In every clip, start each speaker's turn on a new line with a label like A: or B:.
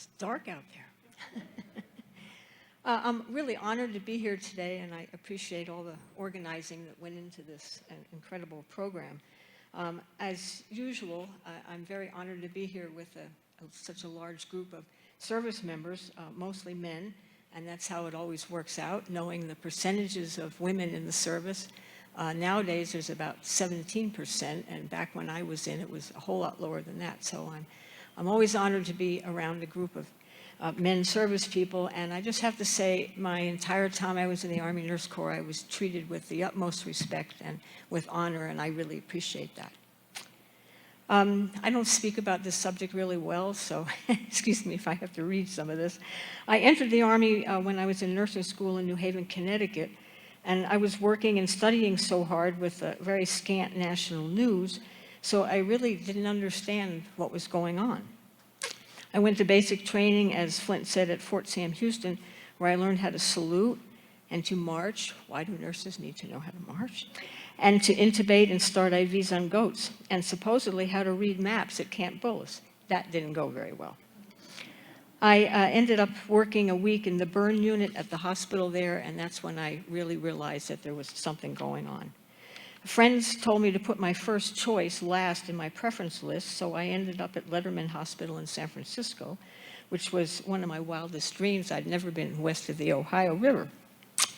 A: It's dark out there. I'm really honored to be here today, and I appreciate all the organizing that went into this incredible program. As usual, I'm very honored to be here with such a large group of service members, mostly men, and that's how it always works out, knowing the percentages of women in the service. Nowadays, there's about 17%, and back when I was in, it was a whole lot lower than that. So I'm always honored to be around a group of men service people, and I just have to say, my entire time I was in the Army Nurse Corps, I was treated with the utmost respect and with honor, and I really appreciate that. I don't speak about this subject really well, so excuse me if I have to read some of this. I entered the Army when I was in nursing school in New Haven, Connecticut, and I was working and studying so hard with very scant national news, so I really didn't understand what was going on. I went to basic training, as Flint said, at Fort Sam Houston, where I learned how to salute and to march. Why do nurses need to know how to march? And to intubate and start IVs on goats, and supposedly how to read maps at Camp Bullis. That didn't go very well. I ended up working a week in the burn unit at the hospital there, and that's when I really realized that there was something going on. Friends told me to put my first choice last in my preference list, so I ended up at Letterman Hospital in San Francisco, which was one of my wildest dreams. I'd never been west of the Ohio River.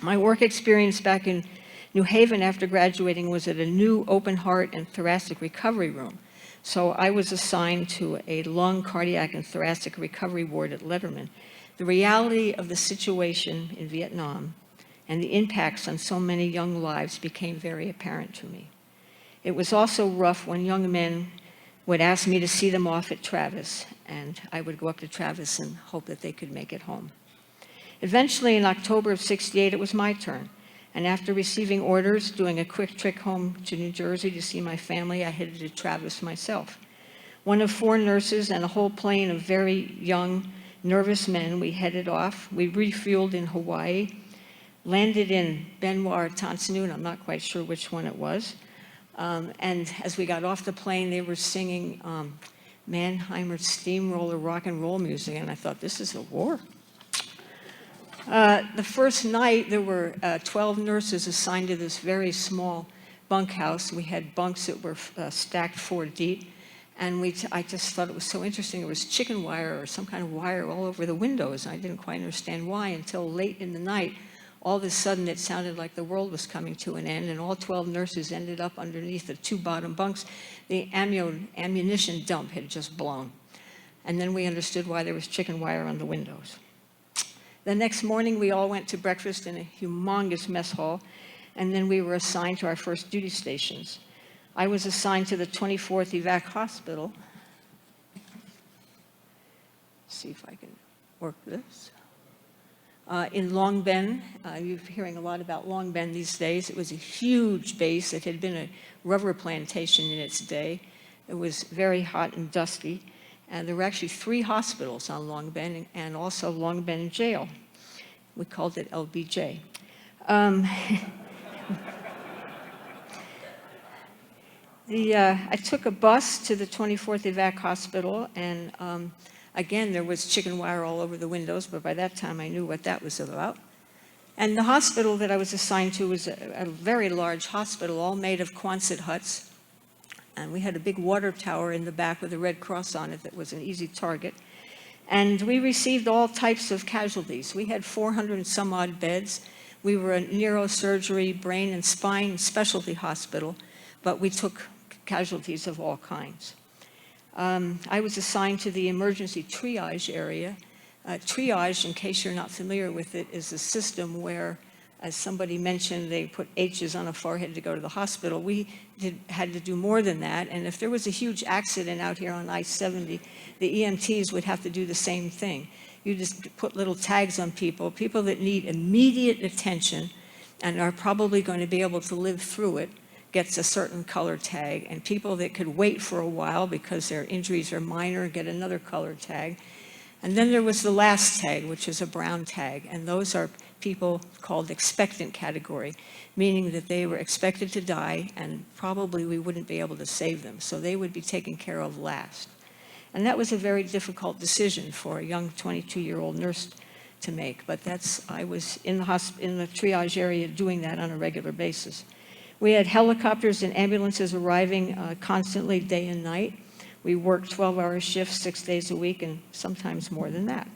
A: My work experience back in New Haven after graduating was at a new open heart and thoracic recovery room. So I was assigned to a lung, cardiac, and thoracic recovery ward at Letterman. The reality of the situation in Vietnam and the impacts on so many young lives became very apparent to me. It was also rough when young men would ask me to see them off at Travis, and I would go up to Travis and hope that they could make it home. Eventually, in October of '68, it was my turn. And after receiving orders, doing a quick trip home to New Jersey to see my family, I headed to Travis myself. One of 4 nurses and a whole plane of very young, nervous men, we headed off. We refueled in Hawaii, landed in Benoit, Tanzania, I'm not quite sure which one it was. And as we got off the plane, they were singing Mannheimer's Steamroller rock and roll music, and I thought, this is a war. The first night, there were 12 nurses assigned to this very small bunkhouse. We had bunks that were stacked 4 deep, and I just thought it was so interesting. There was chicken wire or some kind of wire all over the windows. I didn't quite understand why until late in the night. All of a sudden, it sounded like the world was coming to an end, and all 12 nurses ended up underneath the 2 bottom bunks. The ammunition dump had just blown. And then we understood why there was chicken wire on the windows. The next morning, we all went to breakfast in a humongous mess hall, and then we were assigned to our first duty stations. I was assigned to the 24th Evac Hospital. Let's see if I can work this. In Long Bend. You're hearing a lot about Long Bend these days. It was a huge base. It had been a rubber plantation in its day. It was very hot and dusty. And there were actually 3 hospitals on Long Bend and also Long Bend Jail. We called it LBJ. I took a bus to the 24th Evac Hospital, and again, there was chicken wire all over the windows, but by that time I knew what that was about. And the hospital that I was assigned to was a very large hospital, all made of Quonset huts. And we had a big water tower in the back with a red cross on it that was an easy target. And we received all types of casualties. We had 400 and some odd beds. We were a neurosurgery, brain and spine specialty hospital, but we took casualties of all kinds. I was assigned to the emergency triage area. Triage, in case you're not familiar with it, is a system where, as somebody mentioned, they put H's on a forehead to go to the hospital. We had to do more than that, and if there was a huge accident out here on I-70, the EMTs would have to do the same thing. You just put little tags on people that need immediate attention and are probably going to be able to live through it, gets a certain color tag, and people that could wait for a while because their injuries are minor get another color tag. And then there was the last tag, which is a brown tag, and those are people called expectant category, meaning that they were expected to die and probably we wouldn't be able to save them, so they would be taken care of last. And that was a very difficult decision for a young 22-year-old nurse to make, but I was in the triage area doing that on a regular basis. We had helicopters and ambulances arriving constantly day and night. We worked 12-hour shifts 6 days a week and sometimes more than that.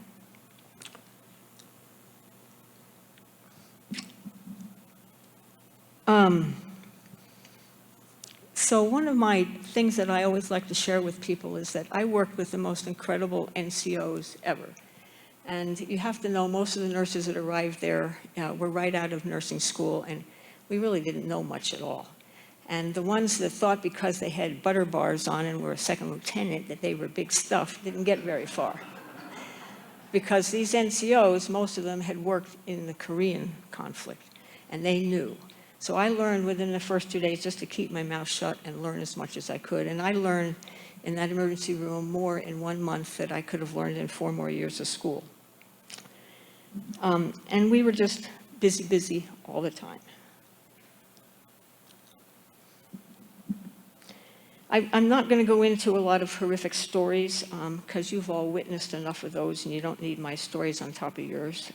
A: So one of my things that I always like to share with people is that I worked with the most incredible NCOs ever. And you have to know most of the nurses that arrived there were right out of nursing school, and we really didn't know much at all. And the ones that thought because they had butter bars on and were a second lieutenant that they were big stuff didn't get very far. Because these NCOs, most of them had worked in the Korean conflict, and they knew. So I learned within the first 2 days just to keep my mouth shut and learn as much as I could. And I learned in that emergency room more in 1 month than I could have learned in 4 more years of school. And we were just busy all the time. I'm not going to go into a lot of horrific stories because you've all witnessed enough of those and you don't need my stories on top of yours.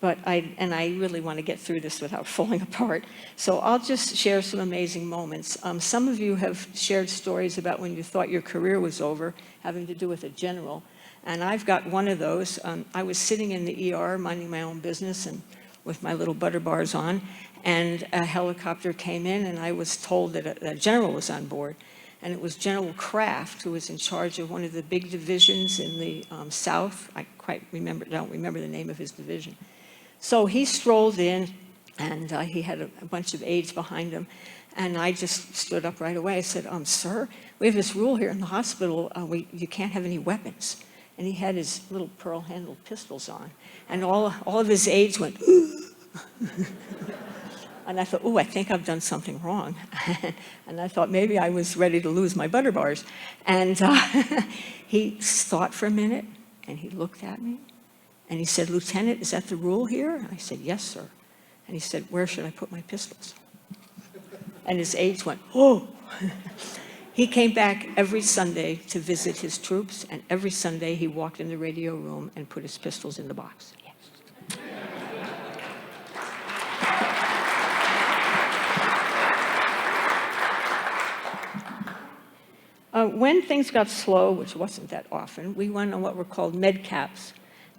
A: But I really want to get through this without falling apart. So I'll just share some amazing moments. Some of you have shared stories about when you thought your career was over, having to do with a general. And I've got one of those. I was sitting in the ER minding my own business and with my little butter bars on, and a helicopter came in and I was told that a general was on board. And it was General Kraft, who was in charge of one of the big divisions in the South. I don't remember the name of his division. So he strolled in, and he had a bunch of aides behind him. And I just stood up right away. I said, sir, we have this rule here in the hospital. You can't have any weapons. And he had his little pearl-handled pistols on. And all of his aides went, and I thought, I think I've done something wrong. And I thought maybe I was ready to lose my butter bars. And he thought for a minute, and he looked at me. And he said, Lieutenant, is that the rule here? And I said, yes, sir. And he said, where should I put my pistols? And his aides went, oh. He came back every Sunday to visit his troops, and every Sunday he walked in the radio room and put his pistols in the box. Yes. When things got slow, which wasn't that often, we went on what were called med caps.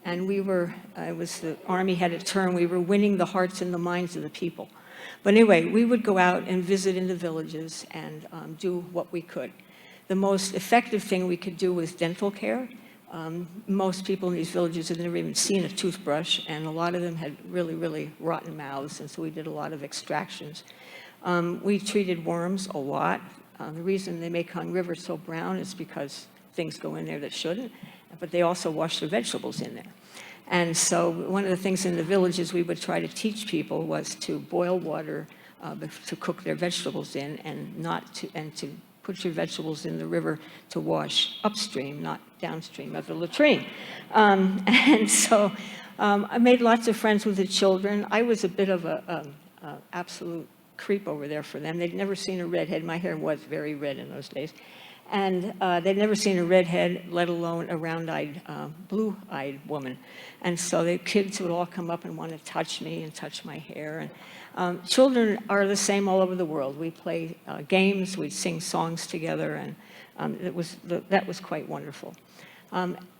A: And it was the Army had a term, we were winning the hearts and the minds of the people. But anyway, we would go out and visit in the villages and do what we could. The most effective thing we could do was dental care. Most people in these villages had never even seen a toothbrush, and a lot of them had really, really rotten mouths, and so we did a lot of extractions. We treated worms a lot. The reason the Mekong River is so brown is because things go in there that shouldn't, but they also wash their vegetables in there. And so one of the things in the villages we would try to teach people was to boil water to cook their vegetables in, and to put your vegetables in the river to wash upstream, not downstream of the latrine. And so I made lots of friends with the children. I was a bit of a absolute creep over there for them. They'd never seen a redhead. My hair was very red in those days. And they'd never seen a redhead, let alone a round-eyed, blue-eyed woman. And so the kids would all come up and want to touch me and touch my hair. And children are the same all over the world. We play games, we'd sing songs together, and that was quite wonderful.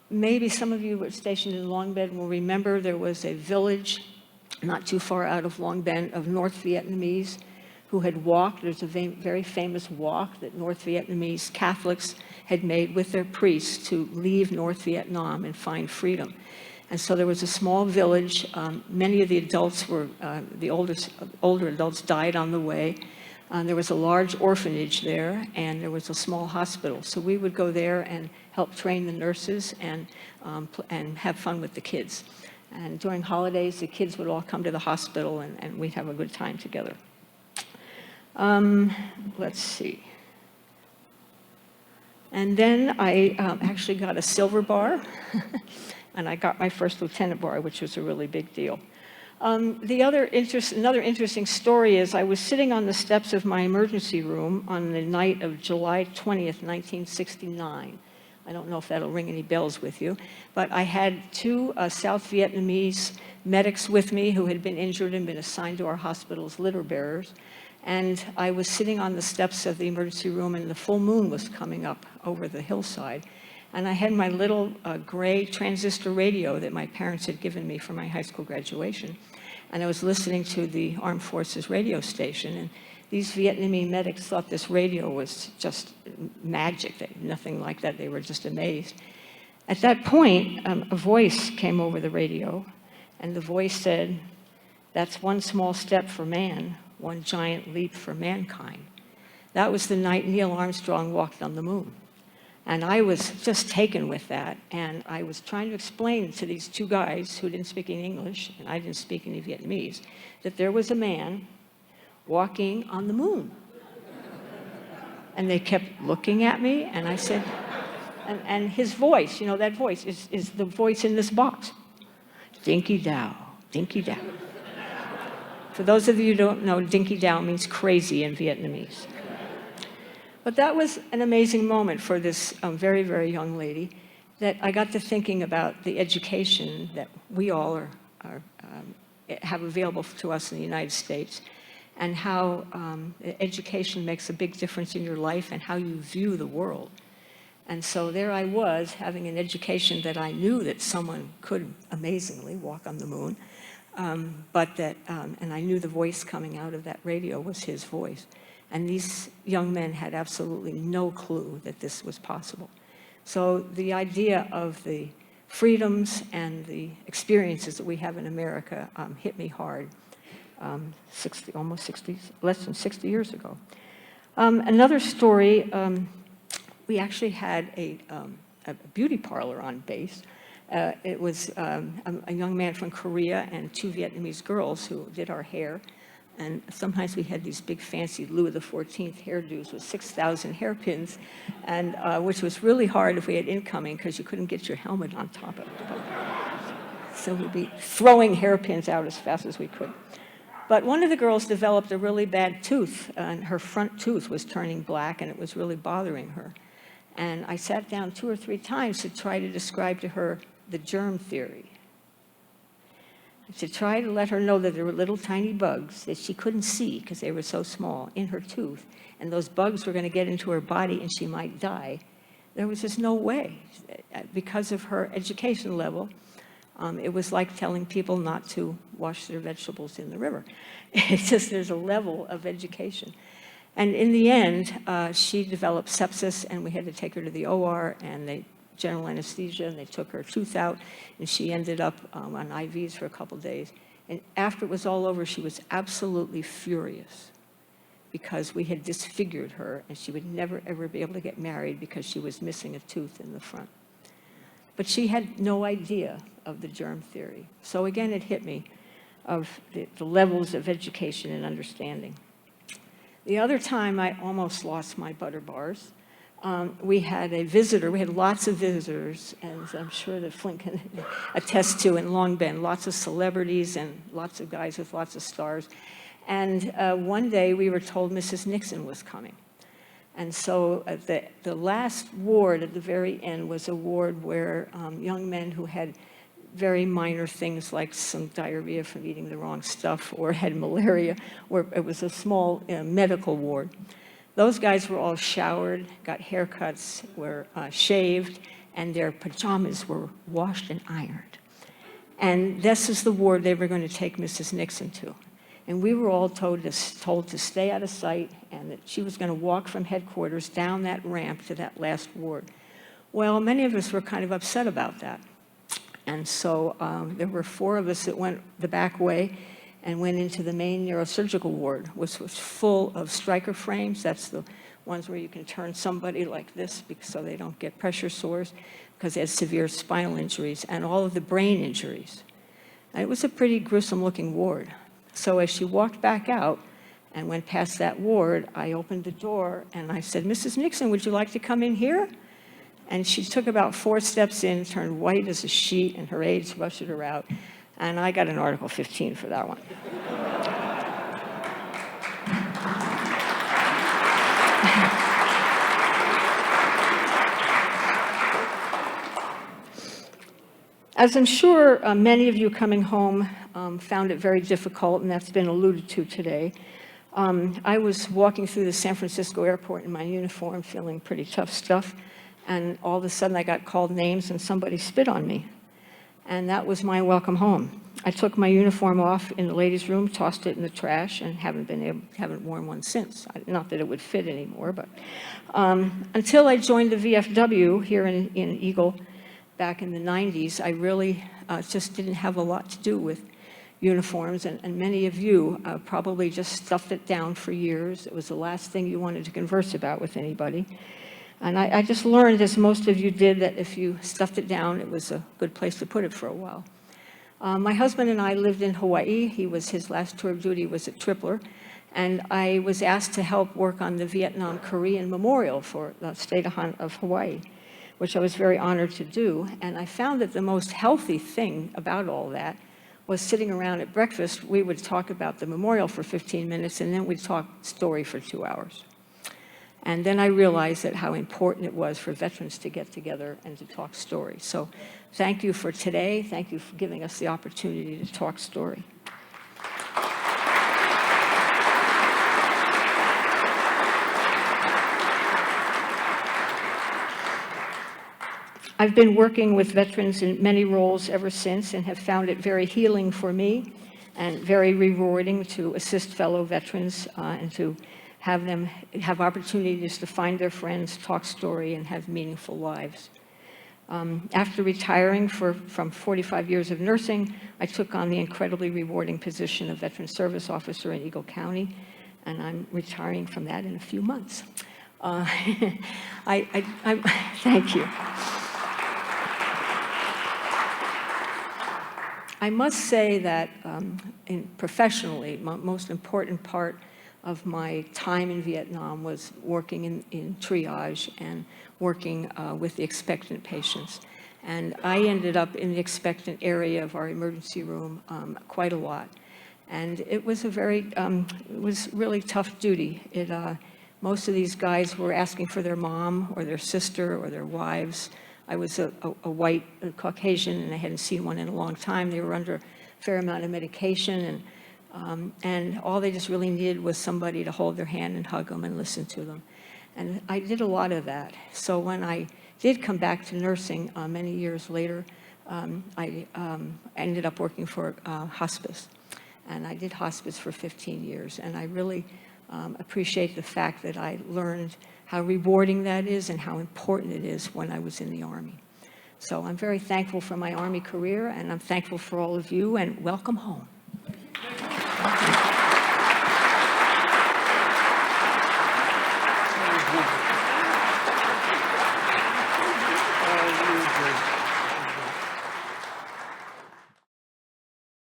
A: Maybe some of you were stationed in Long Bend will remember there was a village not too far out of Long Bend of North Vietnamese who had walked. There's a very famous walk that North Vietnamese Catholics had made with their priests to leave North Vietnam and find freedom. And so there was a small village. Many of the adults were, the older adults died on the way. There was a large orphanage there, and there was a small hospital. So we would go there and help train the nurses and have fun with the kids. And during holidays, the kids would all come to the hospital, and we'd have a good time together. Let's see. And then I actually got a silver bar, and I got my first lieutenant bar, which was a really big deal. Another interesting story is I was sitting on the steps of my emergency room on the night of July 20th, 1969. I don't know if that'll ring any bells with you, but I had two South Vietnamese medics with me who had been injured and been assigned to our hospital as litter bearers. And I was sitting on the steps of the emergency room, and the full moon was coming up over the hillside. And I had my little gray transistor radio that my parents had given me for my high school graduation. And I was listening to the Armed Forces radio station. And these Vietnamese medics thought this radio was just magic, nothing like that. They were just amazed. At that point, a voice came over the radio, and the voice said, "That's one small step for man, one giant leap for mankind." That was the night Neil Armstrong walked on the moon. And I was just taken with that. And I was trying to explain to these two guys who didn't speak any English, and I didn't speak any Vietnamese, that there was a man walking on the moon. And they kept looking at me, and I said, and his voice, that voice is the voice in this box. Dinky Dow, Dinky Dow. For those of you who don't know, Dinky Dow means crazy in Vietnamese. But that was an amazing moment for this very, very young lady, that I got to thinking about the education that we all have available to us in the United States, and how education makes a big difference in your life and how you view the world. And so there I was, having an education that I knew that someone could amazingly walk on the moon, and I knew the voice coming out of that radio was his voice. And these young men had absolutely no clue that this was possible. So the idea of the freedoms and the experiences that we have in America hit me hard. Less than 60 years ago. Another story, we actually had a beauty parlor on base. It was a young man from Korea and two Vietnamese girls who did our hair. And sometimes we had these big fancy Louis XIV hairdos with 6,000 hairpins, and which was really hard if we had incoming, because you couldn't get your helmet on top of it. So we'd be throwing hairpins out as fast as we could. But one of the girls developed a really bad tooth, and her front tooth was turning black, and it was really bothering her. And I sat down 2 or 3 times to try to describe to her the germ theory, to try to let her know that there were little tiny bugs that she couldn't see because they were so small in her tooth, and those bugs were going to get into her body and she might die. There was just no way. Because of her education level, it was like telling people not to wash their vegetables in the river. It's just there's a level of education. And in the end, she developed sepsis, and we had to take her to the OR, and they general anesthesia, and they took her tooth out, and she ended up on IVs for a couple days. And after it was all over, she was absolutely furious because we had disfigured her, and she would never, ever be able to get married because she was missing a tooth in the front. But she had no idea of the germ theory. So again, it hit me of the levels of education and understanding. The other time I almost lost my butter bars, we had a visitor. We had lots of visitors, and I'm sure that Flint can attest to in Long Bend, lots of celebrities and lots of guys with lots of stars. And one day we were told Mrs. Nixon was coming. And so the last ward at the very end was a ward where young men who had very minor things like some diarrhea from eating the wrong stuff or had malaria, where it was a small medical ward. Those guys were all showered, got haircuts, were shaved, and their pajamas were washed and ironed. And this is the ward they were going to take Mrs. Nixon to. And we were all told to stay out of sight, and that she was going to walk from headquarters down that ramp to that last ward. Well, many of us were kind of upset about that. And so there were 4 of us that went the back way and went into the main neurosurgical ward, which was full of striker frames. That's the ones where you can turn somebody like this so they don't get pressure sores, because they had severe spinal injuries and all of the brain injuries. And it was a pretty gruesome looking ward. So as she walked back out and went past that ward, I opened the door and I said, "Mrs. Nixon, would you like to come in here?" And she took about 4 steps in, turned white as a sheet, and her aides rushed her out. And I got an Article 15 for that one. As I'm sure many of you coming home found it very difficult, and that's been alluded to today, I was walking through the San Francisco airport in my uniform, feeling pretty tough stuff, and all of a sudden I got called names and somebody spit on me. And that was my welcome home. I took my uniform off in the ladies' room, tossed it in the trash, and haven't worn one since. Not that it would fit anymore, but until I joined the VFW here in Eagle back in the 90s, I really just didn't have a lot to do with uniforms, and many of you probably just stuffed it down for years. It was the last thing you wanted to converse about with anybody. And I just learned, as most of you did, that if you stuffed it down, it was a good place to put it for a while. My husband and I lived in Hawaii. His last tour of duty was at Tripler, and I was asked to help work on the Vietnam-Korean Memorial for the state of Hawaii, which I was very honored to do. And I found that the most healthy thing about all that was sitting around at breakfast. We would talk about the memorial for 15 minutes, and then we'd talk story for 2 hours. And then I realized that how important it was for veterans to get together and to talk story. So thank you for today. Thank you for giving us the opportunity to talk story. I've been working with veterans in many roles ever since and have found it very healing for me and very rewarding to assist fellow veterans and to have them have opportunities to find their friends, talk story, and have meaningful lives. After retiring from 45 years of nursing, I took on the incredibly rewarding position of Veteran Service Officer in Eagle County, and I'm retiring from that in a few months. Thank you. I must say that professionally, my most important part of my time in Vietnam was working in triage and working with the expectant patients. And I ended up in the expectant area of our emergency room quite a lot. And it was it was really tough duty. Most of these guys were asking for their mom or their sister or their wives. I was a white Caucasian, and I hadn't seen one in a long time. They were under a fair amount of medication, and all they just really needed was somebody to hold their hand and hug them and listen to them. And I did a lot of that. So when I did come back to nursing many years later, I ended up working for hospice. And I did hospice for 15 years. And I really appreciate the fact that I learned how rewarding that is and how important it is when I was in the Army. So I'm very thankful for my Army career, and I'm thankful for all of you, and welcome home.